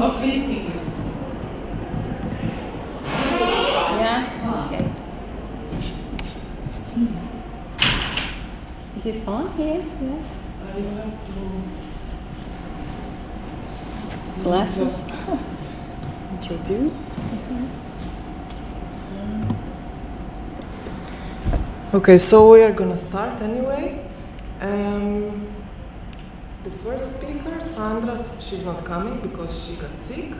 Okay. Yeah. Okay. Is it on here? Yeah. Glasses. Introduce. Okay, so we are gonna start anyway. The first speaker, Sandra, she's not coming because she got sick,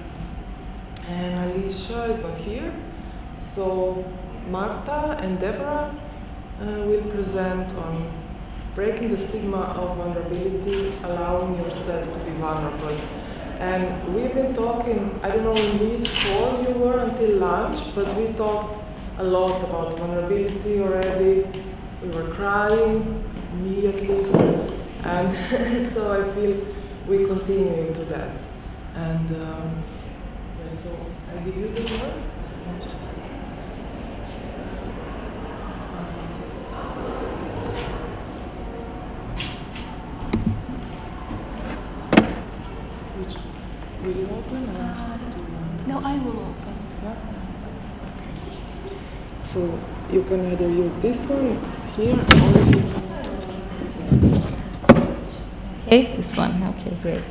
and Alicia is not here. So Marta and Deborah will present on breaking the stigma of vulnerability, allowing yourself to be vulnerable. And we've been talking, I don't know in which hall you were until lunch, but we talked a lot about vulnerability already. We were crying, me at least, and so I feel we continue into that. And yeah, so I give you the word. Just will you open or do you want? No, I will open. Yes. So you can either use this one here or you can use this one. Okay, this one. Okay, great.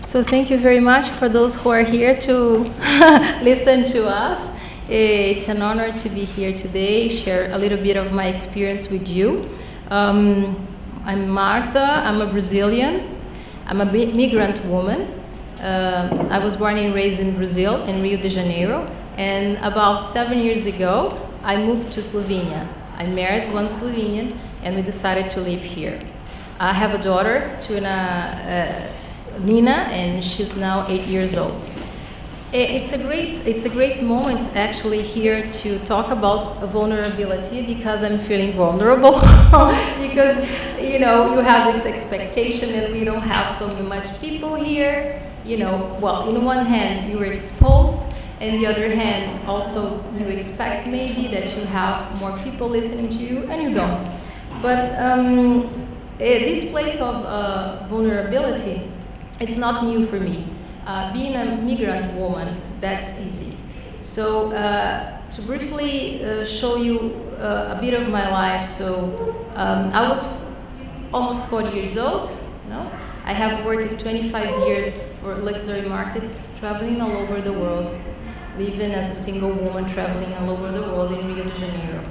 So thank you very much for those who are here to listen to us. It's an honor to be here today, share a little bit of my experience with you. I'm Marta, I'm a Brazilian. I'm a migrant woman. I was born and raised in Brazil, in Rio de Janeiro, and about 7 years ago, I moved to Slovenia. I married one Slovenian, and we decided to live here. I have a daughter, Nina, and she's now 8 years old. It's a great moment actually here to talk about vulnerability because I'm feeling vulnerable because you have this expectation and we don't have so much people here. Well, in one hand you are exposed, and the other hand also you expect maybe that you have more people listening to you, and you don't. But this place of vulnerability, it's not new for me. Being a migrant woman, that's easy. So to briefly show you a bit of my life, so I was almost 40 years old. No? I have worked 25 years for luxury market, traveling all over the world, living as a single woman, traveling all over the world in Rio de Janeiro.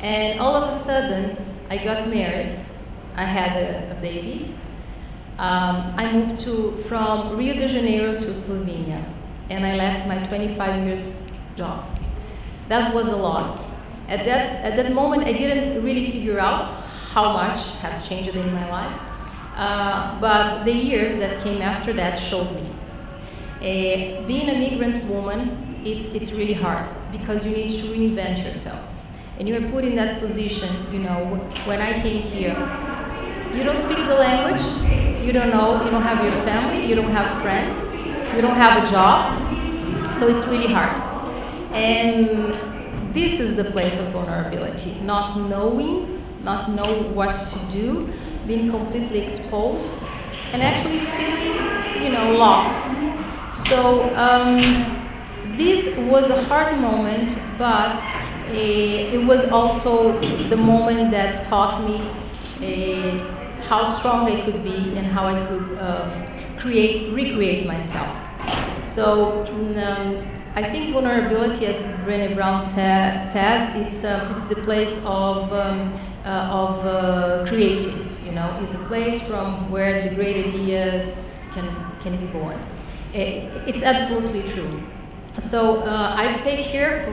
And all of a sudden, I got married. I had a baby. I moved from Rio de Janeiro to Slovenia, and I left my 25 years job. That was a lot. At that moment, I didn't really figure out how much has changed in my life, but the years that came after that showed me. Being a migrant woman, it's really hard because you need to reinvent yourself, and you are put in that position. When I came here, you don't speak the language. You don't know, you don't have your family, you don't have friends, you don't have a job, so it's really hard. And this is the place of vulnerability, not know what to do, being completely exposed, and actually feeling, lost. So this was a hard moment, but it was also the moment that taught me how strong I could be and how I could recreate myself. So I think vulnerability, as Brené Brown says, it's the place of creative. It's a place from where the great ideas can be born. It's absolutely true. So I've stayed here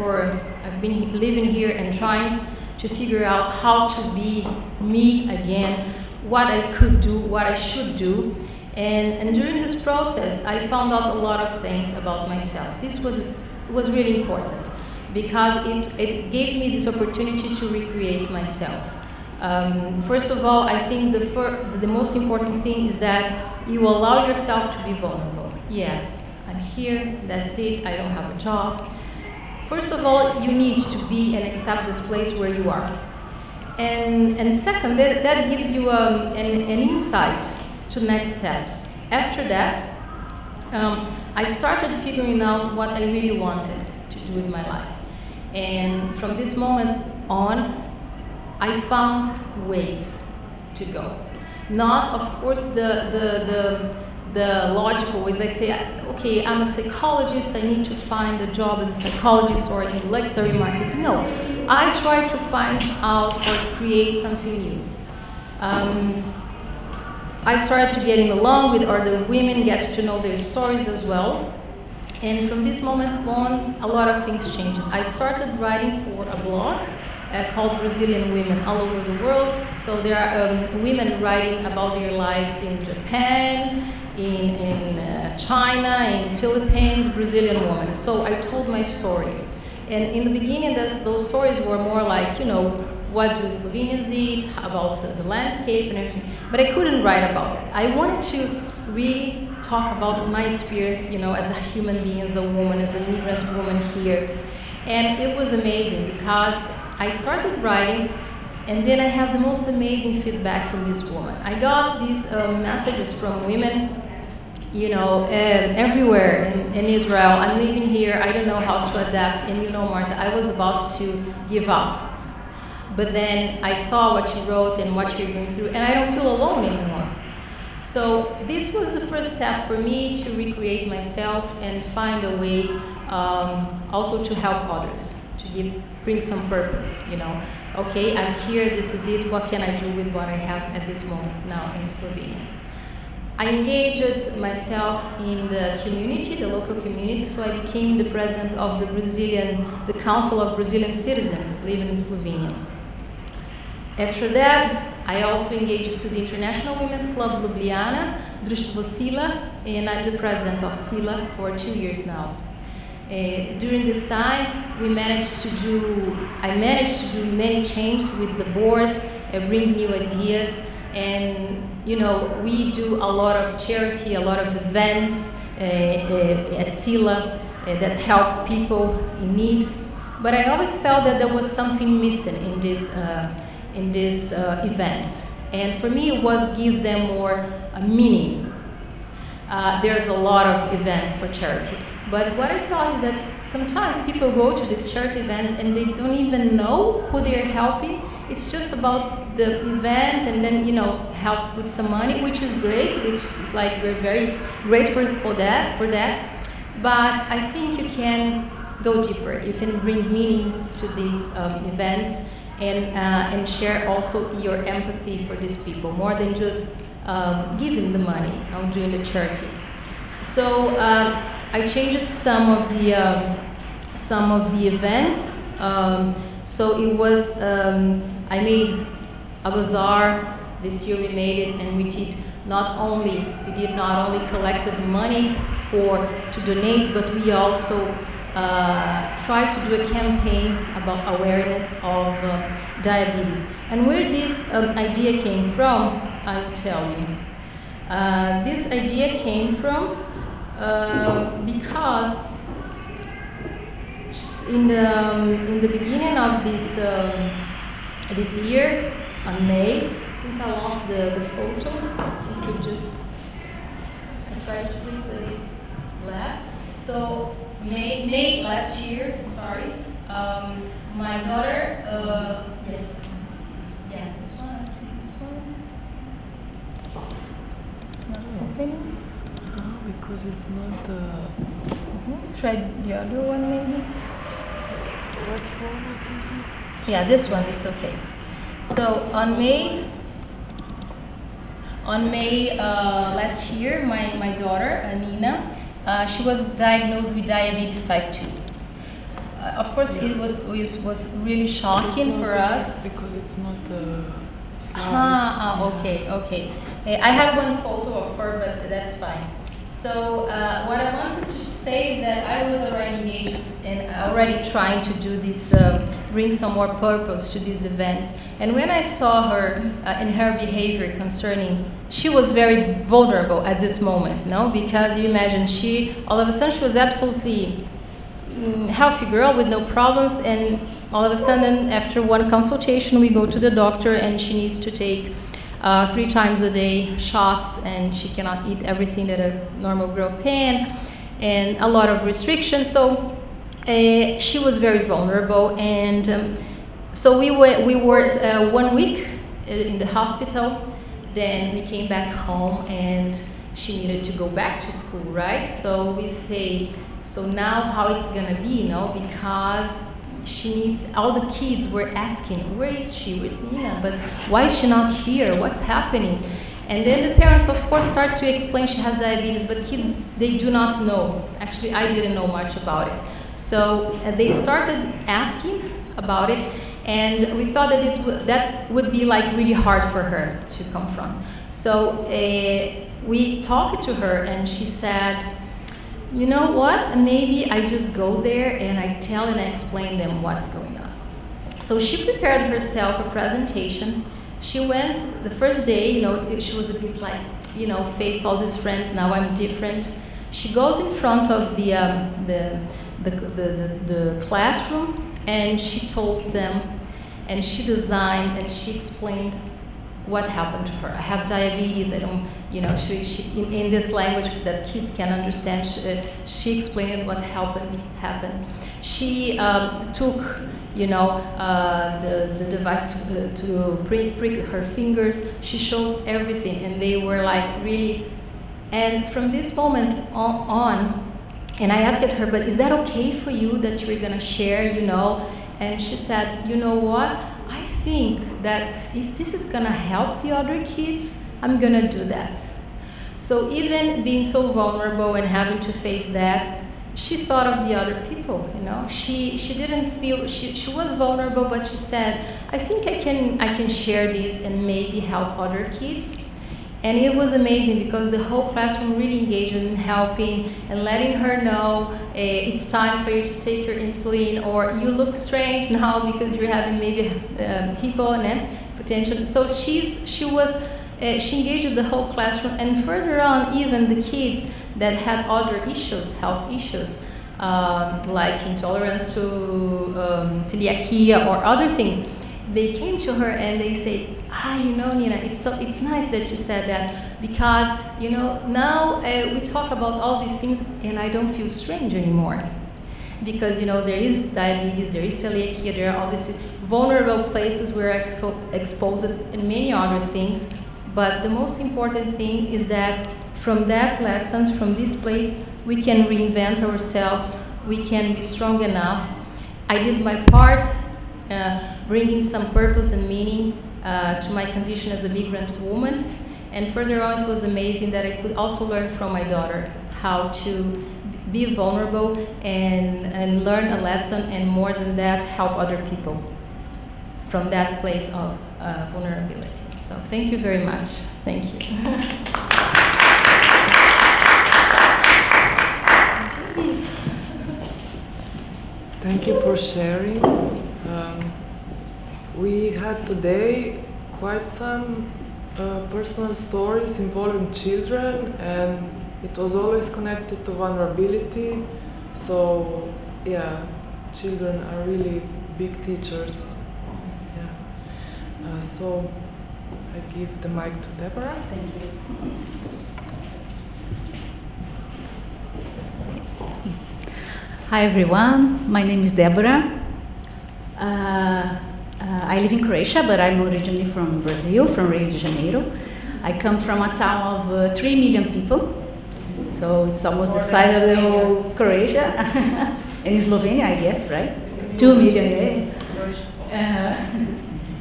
I've been living here and trying to figure out how to be me again, what I could do, what I should do. And during this process, I found out a lot of things about myself. This was really important because it gave me this opportunity to recreate myself. First of all, I think the most important thing is that you allow yourself to be vulnerable. Yes, I'm here, that's it, I don't have a job. First of all, you need to be and accept this place where you are. And second, that gives you an insight to next steps. After that, I started figuring out what I really wanted to do with my life. And from this moment on, I found ways to go. Not, of course, the logical ways. Let's say, okay, I'm a psychologist, I need to find a job as a psychologist or in the luxury market. No, I try to find out or create something new. I started to getting along with other women, get to know their stories as well. And from this moment on, a lot of things changed. I started writing for a blog called Brazilian Women all over the world. So there are women writing about their lives in Japan, in China, in Philippines, Brazilian women. So I told my story. And in the beginning, those stories were more like, what do Slovenians eat, about the landscape and everything. But I couldn't write about that. I wanted to really talk about my experience, as a human being, as a woman, as a migrant woman here. And it was amazing because I started writing, and then I have the most amazing feedback from this woman. I got these messages from women, everywhere in Israel. I'm living here, I don't know how to adapt. And Marta, I was about to give up. But then I saw what you wrote and what you're going through, and I don't feel alone anymore. So this was the first step for me to recreate myself and find a way also to help others, to bring some purpose, Okay, I'm here, this is it, what can I do with what I have at this moment now in Slovenia? I engaged myself in the community, the local community, so I became the president of the Council of Brazilian Citizens living in Slovenia. After that, I also engaged to the International Women's Club Ljubljana, Društvo Sila, and I'm the president of Sila for 2 years now. During this time, I managed to do many changes with the board, bring new ideas, and we do a lot of charity, a lot of events at Sila that help people in need. But I always felt that there was something missing in these events, and for me it was give them more meaning. There's a lot of events for charity, but what I felt is that sometimes people go to these charity events and they don't even know who they're helping. It's just about the event and then help with some money, which is great, which is like we're very grateful for that. But I think you can go deeper. You can bring meaning to these events. And share also your empathy for these people, more than just giving the money, doing the charity. So I changed some of the events. So it was I made a bazaar. This year we made it, and we did not only collected money to donate, but we also try to do a campaign about awareness of diabetes. And where this idea came from, I will tell you. This idea came from because in the beginning of this year, on May, I think I lost the photo. If you could just, I tried to click, but it left. So May last year, sorry, my daughter, yes, this one, let's see this one. It's not opening. Oh, because it's not... Try the other one maybe. What format is it? Yeah, this one, it's okay. So on May last year, my daughter, Nina, she was diagnosed with diabetes type 2. Of course, it was really shocking for us. Because it's not slide. Okay. I had one photo of her, but that's fine. So what I wanted to say is that I was already engaged and already trying to do this, bring some more purpose to these events. And when I saw her in her behavior she was very vulnerable at this moment, no? Because you imagine all of a sudden she was absolutely healthy girl with no problems, and all of a sudden after one consultation we go to the doctor and she needs to take 3 times a day shots, and she cannot eat everything that a normal girl can, and a lot of restrictions. So she was very vulnerable, and so we were 1 week in the hospital. Then we came back home, and she needed to go back to school, right? So we say, so now how it's gonna be, because she needs, all the kids were asking, where is she, where's Nina, but why is she not here, what's happening? And then the parents, of course, start to explain she has diabetes, but kids, they do not know. Actually, I didn't know much about it. So they started asking about it, and we thought that that would be like really hard for her to confront. So we talked to her, and she said, you know what, maybe I just go there and I tell and I explain them what's going on. So she prepared herself a presentation. She went the first day, she was a bit like, face all these friends, now I'm different. She goes in front of the classroom, and she told them, and she designed, and she explained what happened to her. I have diabetes, I don't, she in this language that kids can understand, she explained what happened. She took, the device to prick her fingers. She showed everything, and they were like really, and from this moment on, and I asked her, but is that okay for you that you're gonna share, And she said, you know what? I think that if this is gonna help the other kids, I'm gonna do that. So even being so vulnerable and having to face that, she thought of the other people, She didn't feel, she was vulnerable, but she said, I think I can share this and maybe help other kids. And it was amazing because the whole classroom really engaged in helping and letting her know it's time for you to take your insulin, or you look strange now because you're having maybe hypotension. So she engaged the whole classroom, and further on, even the kids that had other issues, health issues, like intolerance to celiac or other things. They came to her and they say, Nina, it's nice that you said that, because, now we talk about all these things and I don't feel strange anymore. Because, there is diabetes, there is celiac, there are all these vulnerable places we're exposed and many other things. But the most important thing is that from that lessons, from this place, we can reinvent ourselves, we can be strong enough. I did my part, bringing some purpose and meaning to my condition as a migrant woman. And further on, it was amazing that I could also learn from my daughter how to be vulnerable and learn a lesson, and more than that, help other people from that place of vulnerability. So thank you very much. Thank you. Thank you for sharing. We had today quite some personal stories involving children, and it was always connected to vulnerability. So, children are really big teachers. So I give the mic to Deborah. Thank you. Hi everyone, my name is Deborah. I live in Croatia, but I'm originally from Brazil, from Rio de Janeiro. I come from a town of 3 million people, so it's almost the size of the whole Croatia, and Slovenia, I guess, right? 2 million, yeah.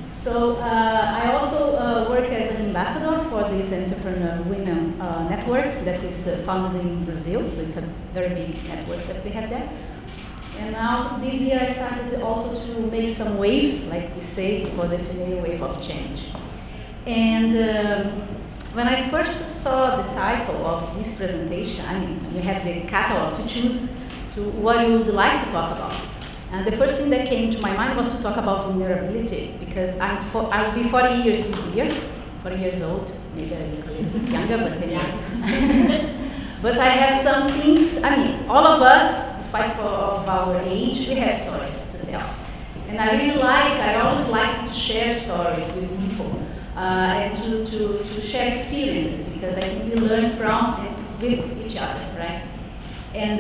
So I also work as an ambassador for this Entrepreneur Women network that is founded in Brazil, so it's a very big network that we have there. And now this year I started also to make some waves, like we say, for the female wave of change. And when I first saw the title of this presentation, I mean, we have the catalog to choose to what you would like to talk about. And the first thing that came to my mind was to talk about vulnerability, because I will be 40 years this year, 40 years old, maybe I look a little bit younger, but anyway. But I have some things, I mean, all of us, despite of our age, we have stories to tell. And I always like to share stories with people. and to share experiences, because I think we learn from and with each other, right? And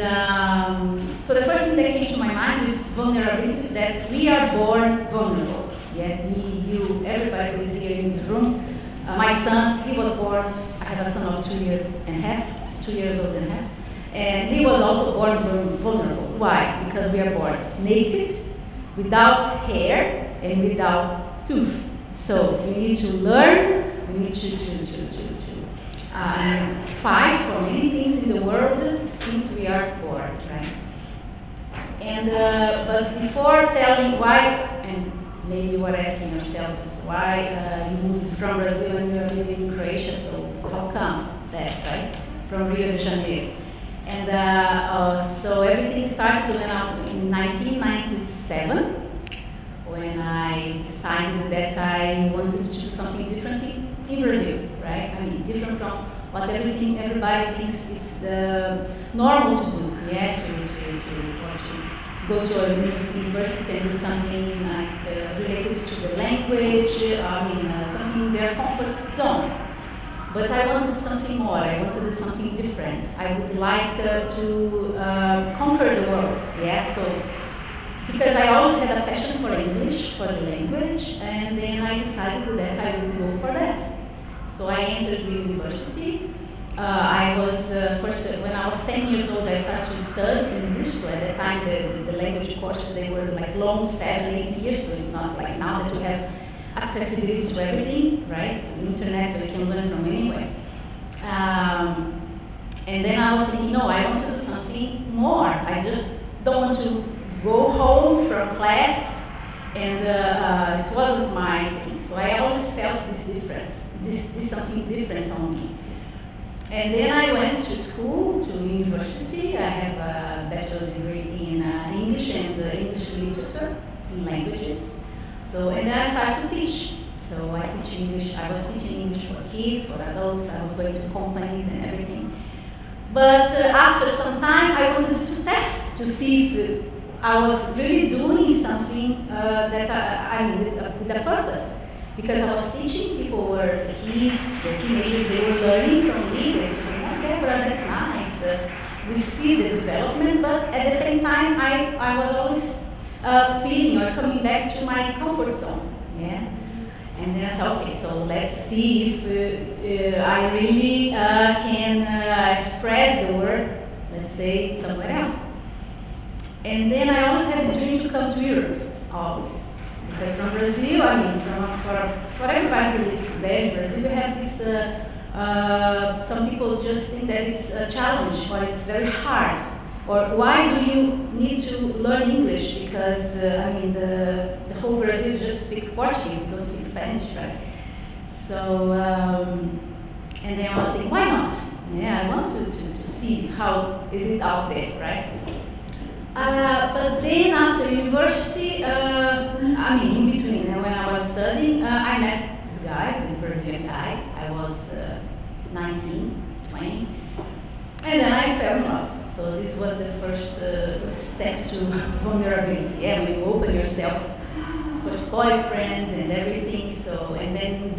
so the first thing that came to my mind with vulnerability is that we are born vulnerable. Yeah, me, you, everybody who is here in this room. My son, he was born, I have a son of 2 years old and a half, and he was also born vulnerable. Why? Because we are born naked, without hair, and without tooth. So we need to learn, we need to fight for many things in the world since we are born, right? And but before telling why, and maybe you were asking yourselves why you moved from Brazil and you're living in Croatia, so how come that, right? From Rio de Janeiro. And so everything started when in 1997, when I decided that I wanted to do something different in Brazil, right? I mean, different from what everybody thinks it's the normal to do, yeah, to go to a university and do something like related to the language, something in their comfort zone. But I wanted something more, I wanted something different. I would like to conquer the world, yeah, so because I always had a passion for English, for the language, and then I decided that I would go for that. So I entered the university. I was first, when I was 10 years old, I started to study English. So at that time, the language courses, they were like long, 7-8 years. So it's not like now that we have accessibility to everything, right? The internet, so you can learn from anywhere. And then I was thinking, no, I want to do something more. I just don't want to go home from class, and it wasn't my thing. So I always felt this difference, this something different on me. And then I went to school, to university. I have a bachelor degree in English and English literature, in languages. So, and then I started to teach. So I teach English. I was teaching English for kids, for adults. I was going to companies and everything. But after some time, I wanted to test to see if I was really doing something with a purpose. Because I was teaching, people were the kids, the teenagers, they were learning from me. They were saying, oh, Deborah, that's nice. We see the development, but at the same time, I was always feeling or coming back to my comfort zone. Yeah. And then I said, okay, so let's see if I really can spread the word, let's say, somewhere else. And then I always had the dream to come to Europe, always. Because from Brazil, I mean, for everybody who lives there in Brazil, we have this, some people just think that it's a challenge or it's very hard. Or why do you need to learn English? Because, the whole Brazil just speak Portuguese, we don't speak Spanish, right? So, and then I was thinking, why not? Yeah, I want to see how is it out there, right? But then after university, in between, when I was studying, I met this guy, this Brazilian guy. I was 19, 20, and then I fell in love. So this was the first step to vulnerability. Yeah, when you open yourself, first boyfriend and everything. So, and then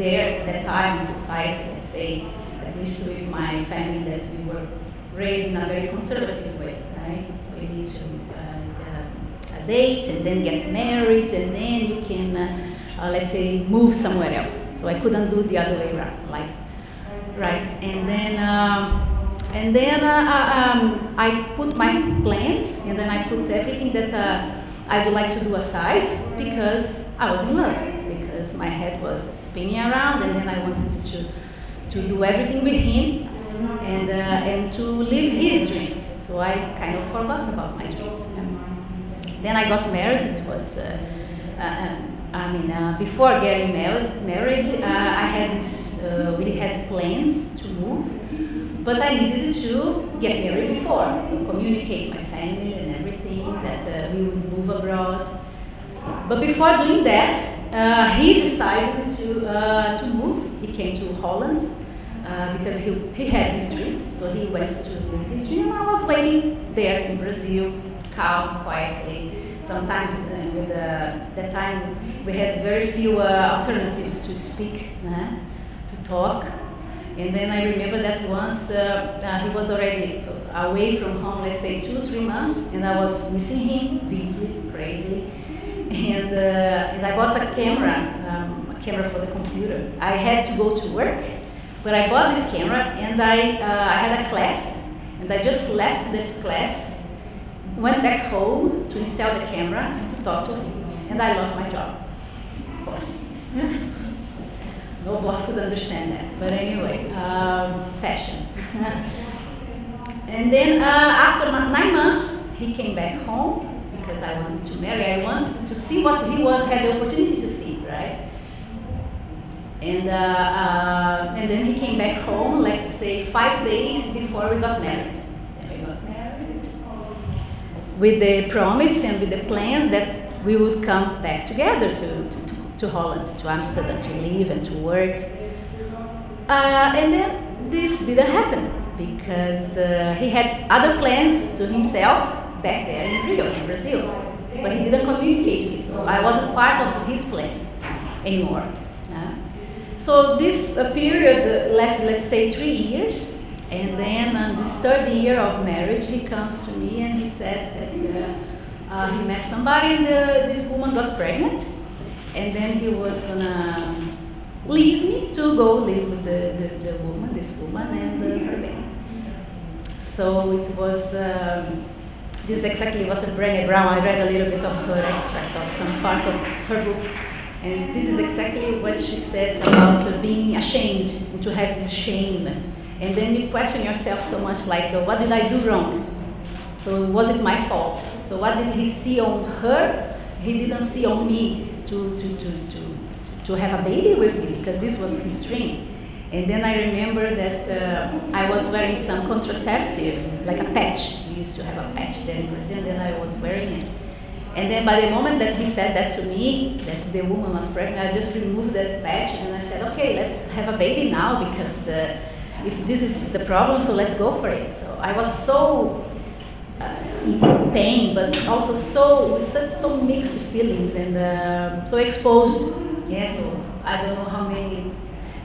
that time in society, let's say, at least with my family, that we were raised in a very conservative way, right? So you need to date and then get married, and then you can, let's say, move somewhere else. So I couldn't do the other way around, right? And then I put my plans, and then I put everything that I'd like to do aside, because I was in love, because my head was spinning around, and then I wanted to do everything with him, and to live his dreams. So I kind of forgot about my dreams. Yeah. Then I got married. It was, before getting married, I had this. We had plans to move, but I needed to get married before. So communicate my family and everything that we would move abroad. But before doing that, he decided to move. He came to Holland. Because he had this dream, so he went to live his dream, and I was waiting there in Brazil, calm, quietly. sometimes with that time we had very few alternatives to speak, to talk. And then I remember that once he was already away from home, let's say 2-3 months, and I was missing him deeply, crazily. And I bought a camera for the computer. I had to go to work, but I bought this camera, and I had a class, and I just left this class, went back home to install the camera and to talk to him, and I lost my job, of course. No boss could understand that, but anyway, passion. And then after 9 months, he came back home because I wanted to marry. I wanted to see what he had the opportunity to see, right? And then he came back home, let's say 5 days before we got married. Then we got married with the promise and with the plans that we would come back together to Holland, to Amsterdam, to live and to work. And then this didn't happen because he had other plans to himself back there in Rio, in Brazil. But he didn't communicate with me, so I wasn't part of his plan anymore. So this period lasted, let's say, 3 years. And then on this third year of marriage, he comes to me and he says that he met somebody and this woman got pregnant. And then he was gonna leave me to go live with this woman and her baby. So it was, this is exactly what Brené Brown, I read a little bit of her extracts of some parts of her book. And this is exactly what she says about being ashamed, and to have this shame. And then you question yourself so much like, what did I do wrong? So was it my fault? So what did he see on her? He didn't see on me to have a baby with me, because this was his dream. And then I remember that I was wearing some contraceptive, like a patch. We used to have a patch there in Brazil, and then I was wearing it. And then by the moment that he said that to me, that the woman was pregnant, I just removed that patch and I said, okay, let's have a baby now, because if this is the problem, so let's go for it. So I was so in pain, but also with so mixed feelings and so exposed. Yeah, so I don't know how many,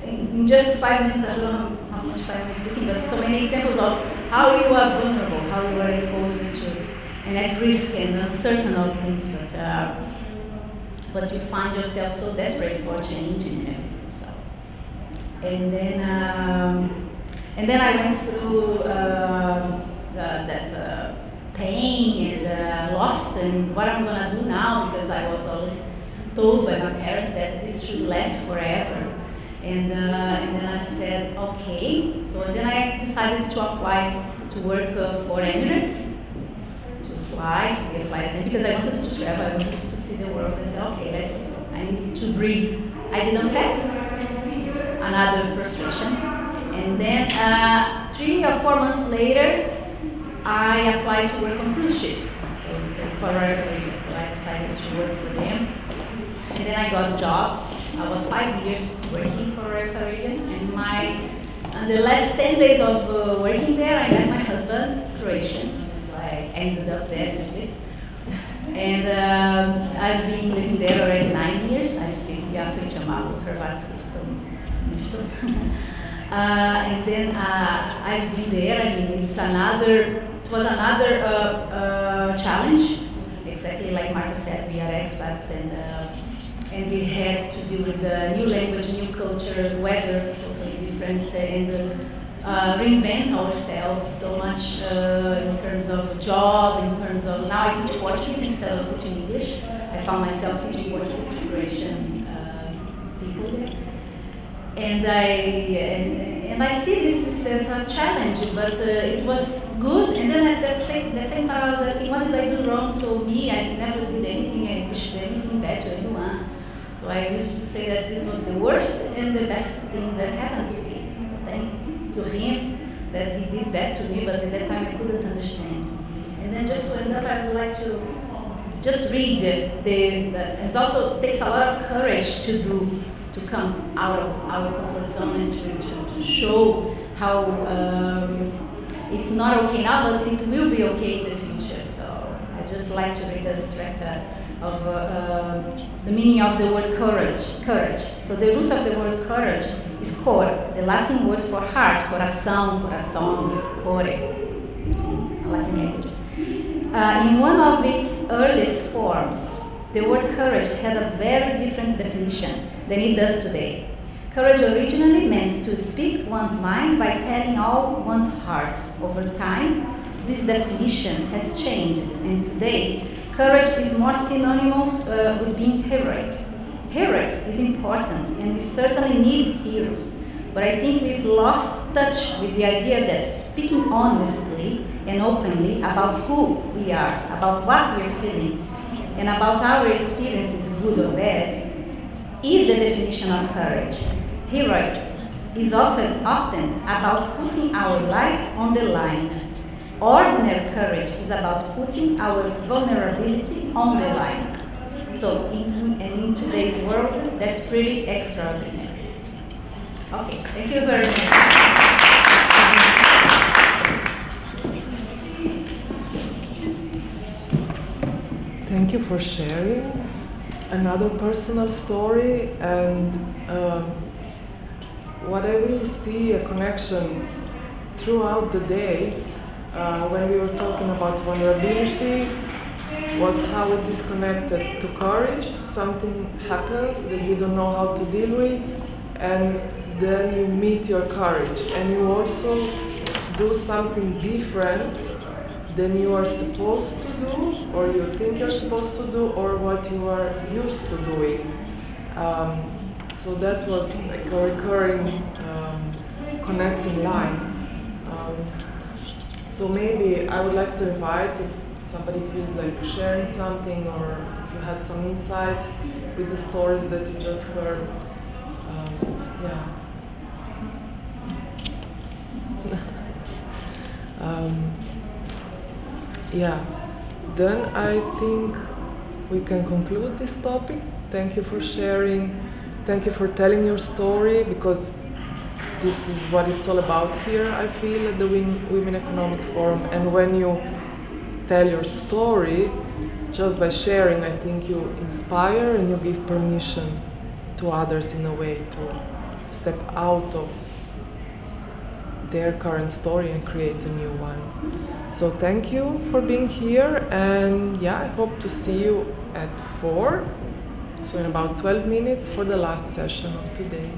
in just 5 minutes, I don't know how much time I'm speaking, but so many examples of how you are vulnerable, how you are exposed to and at risk and uncertain of things, but you find yourself so desperate for changing and everything. So, and then I went through that pain and lost, and what I'm gonna do now, because I was always told by my parents that this should last forever. And then I said, okay. So and then I decided to apply to work for Emirates. To be a flight attendant, because I wanted to travel, I wanted to see the world and say, okay, I need to breathe. I didn't pass, another frustration. And then 3 or 4 months later, I applied to work on cruise ships, so because for Royal Caribbean, so I decided to work for them. And then I got a job. I was 5 years working for Royal Caribbean, and on the last 10 days of working there, I met my husband, Croatian. I ended up there in Split. And I've been living there already 9 years. I speak pričam malo hrvatski isto nešto. And then I've been there. I mean, it was another challenge. Exactly like Marta said, we are expats, and we had to deal with the new language, new culture, weather, totally different, and reinvent ourselves so much in terms of job, in terms of, now I teach Portuguese instead of teaching English. I found myself teaching Portuguese to Croatian people there. And I see this as a challenge, but it was good. And then at the same time I was asking, what did I do wrong? So I never did anything, I wished anything bad to anyone. So I used to say that this was the worst and the best thing that happened to me. Thank to him that he did that to me, but at that time I couldn't understand. And then just to end up, I would like to just read it also takes a lot of courage to come out of our comfort zone and to show how it's not okay now, but it will be okay in the future. So I just like to read the extract of the meaning of the word courage. Courage. So the root of the word courage is cor, the Latin word for heart, coração, coração, core, in Latin languages. In one of its earliest forms, the word courage had a very different definition than it does today. Courage originally meant to speak one's mind by telling all one's heart. Over time, this definition has changed, and today, courage is more synonymous with being heroic. Heroics is important, and we certainly need heroes. But I think we've lost touch with the idea that speaking honestly and openly about who we are, about what we're feeling, and about our experiences, good or bad, is the definition of courage. Heroics is often about putting our life on the line. Ordinary courage is about putting our vulnerability on the line. So in today's world, that's pretty extraordinary. Okay, thank you very much. Thank you for sharing another personal story, and what I really see a connection throughout the day when we were talking about vulnerability was how it is connected to courage. Something happens that you don't know how to deal with, and then you meet your courage, and you also do something different than you are supposed to do, or you think you're supposed to do, or what you are used to doing. So that was like a recurring connecting line. So maybe I would like to invite, if somebody feels like sharing something, or if you had some insights with the stories that you just heard. Then I think we can conclude this topic. Thank you for sharing. Thank you for telling your story, because this is what it's all about here, I feel, at the Women Economic Forum. And when you tell your story, just by sharing, I think you inspire and you give permission to others in a way to step out of their current story and create a new one. So thank you for being here, and I hope to see you at 4, so in about 12 minutes for the last session of today.